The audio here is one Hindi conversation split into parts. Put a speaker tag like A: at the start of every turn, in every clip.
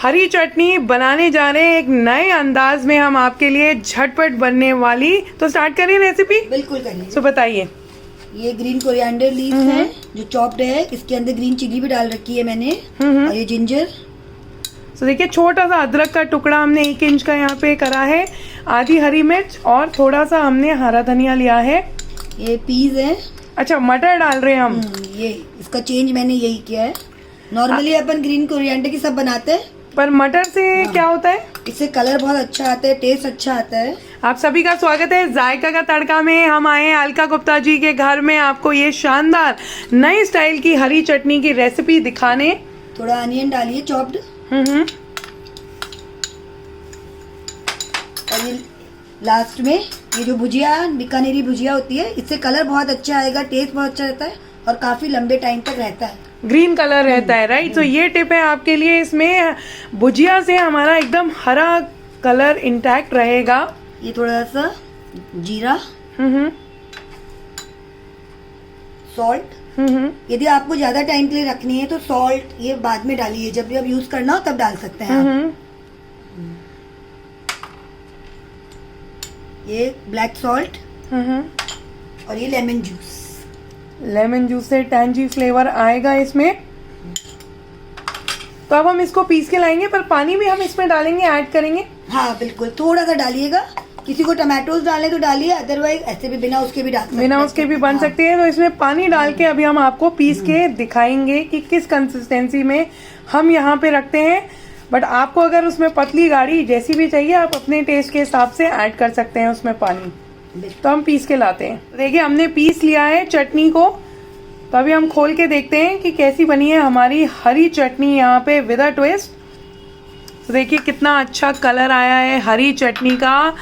A: हरी चटनी बनाने जा रहे हैं एक नए अंदाज में हम आपके लिए, झटपट बनने वाली। तो स्टार्ट करें रेसिपी?
B: बिल्कुल करिए।
A: तो बताइए।
B: ये ग्रीन कोरिएंडर लीव्स है जो चॉप्ड है, इसके अंदर ग्रीन चिली भी डाल रखी है मैंने, और ये जिंजर।
A: तो देखिए छोटा सा अदरक का टुकड़ा हमने 1 इंच का यहाँ पे करा है, आधी हरी मिर्च और थोड़ा सा हमने हरा धनिया लिया है।
B: ये पीस है।
A: अच्छा, मटर डाल रहे हैं हम।
B: ये इसका चेंज मैंने यही किया है। नॉर्मली अपन ग्रीन कोरिएंडर की सब बनाते हैं,
A: पर मटर से क्या होता है?
B: इससे कलर बहुत अच्छा आता है, टेस्ट अच्छा आता है।
A: आप सभी का स्वागत है जायका का तड़का में। हम आए हैं अलका गुप्ता जी के घर में आपको ये शानदार नई स्टाइल की हरी चटनी की रेसिपी दिखाने।
B: थोड़ा अनियन डालिए चॉप्ड, और ये लास्ट में ये जो भुजिया, बीकानेरी भुजिया होती है, इससे कलर बहुत अच्छा आएगा, टेस्ट बहुत अच्छा रहता है और काफी लंबे टाइम तक रहता है।
A: ग्रीन कलर रहता है, राइट। तो ये टिप है आपके लिए। इसमें भुजिया से हमारा एकदम हरा कलर इंटैक्ट रहेगा।
B: ये थोड़ा सा जीरा, सॉल्ट। यदि आपको ज्यादा टाइम के लिए रखनी है तो सॉल्ट ये बाद में डालिए, जब भी आप यूज करना हो तब डाल सकते हैं आप। ये ब्लैक सॉल्ट और ये लेमन जूस।
A: लेमन जूस से टैंजी फ्लेवर आएगा इसमें। तो अब हम इसको पीस के लाएंगे, पर पानी भी हम इसमें डालेंगे, ऐड करेंगे।
B: हाँ बिल्कुल, थोड़ा सा डालिएगा। किसी को टमाटोज डालने तो डालिए, अदरवाइज ऐसे भी बिना उसके भी डाल सकते हैं।
A: बिना उसके भी बन सकते हैं। तो इसमें पानी डाल के अभी हम आपको पीस के दिखाएंगे कि किस कंसिस्टेंसी में हम यहाँ पे रखते हैं। बट आपको अगर उसमें पतली गाढ़ी जैसी भी चाहिए, आप अपने टेस्ट के हिसाब से ऐड कर सकते हैं उसमें पानी। तो हम पीस के लाते हैं। देखिए हमने पीस लिया है चटनी को। तो अभी हम खोल के देखते हैं कि कैसी बनी है हमारी हरी चटनी यहाँ पे विद अ ट्विस्ट। तो देखिए कितना अच्छा कलर आया है हरी चटनी का।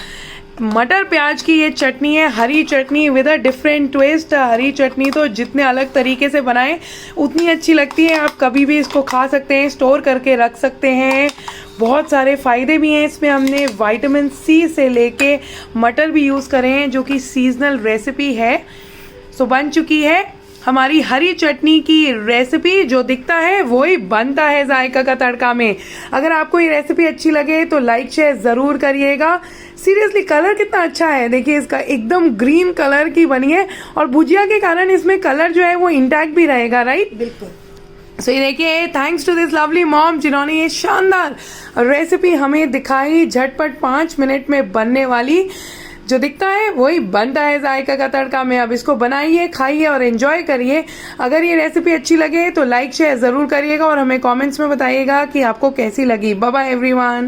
A: मटर प्याज की ये चटनी है, हरी चटनी विद अ डिफरेंट ट्विस्ट। हरी चटनी तो जितने अलग तरीके से बनाए उतनी अच्छी लगती है। आप कभी भी इसको खा सकते हैं, स्टोर करके रख सकते हैं। बहुत सारे फायदे भी हैं इसमें। हमने विटामिन सी से लेके मटर भी यूज़ करे हैं, जो कि सीजनल रेसिपी है। सो बन चुकी है हमारी हरी चटनी की रेसिपी। जो दिखता है वही बनता है जायका का तड़का में। अगर आपको ये रेसिपी अच्छी लगे तो लाइक शेयर जरूर करिएगा। सीरियसली कलर कितना अच्छा है, देखिए इसका एकदम ग्रीन कलर की बनी है, और भुजिया के कारण इसमें कलर जो है वो इंटैक्ट भी रहेगा, राइट?
B: बिल्कुल।
A: सो ये देखिए, thanks to this lovely mom जिन्होंने ये शानदार रेसिपी हमें दिखाई, झटपट 5 मिनट में बनने वाली। जो दिखता है वही बनता है जायका का तड़का में। अब इसको बनाइए, खाइए और एंजॉय करिए। अगर ये रेसिपी अच्छी लगे तो लाइक शेयर जरूर करिएगा और हमें कमेंट्स में बताइएगा कि आपको कैसी लगी। Bye bye everyone.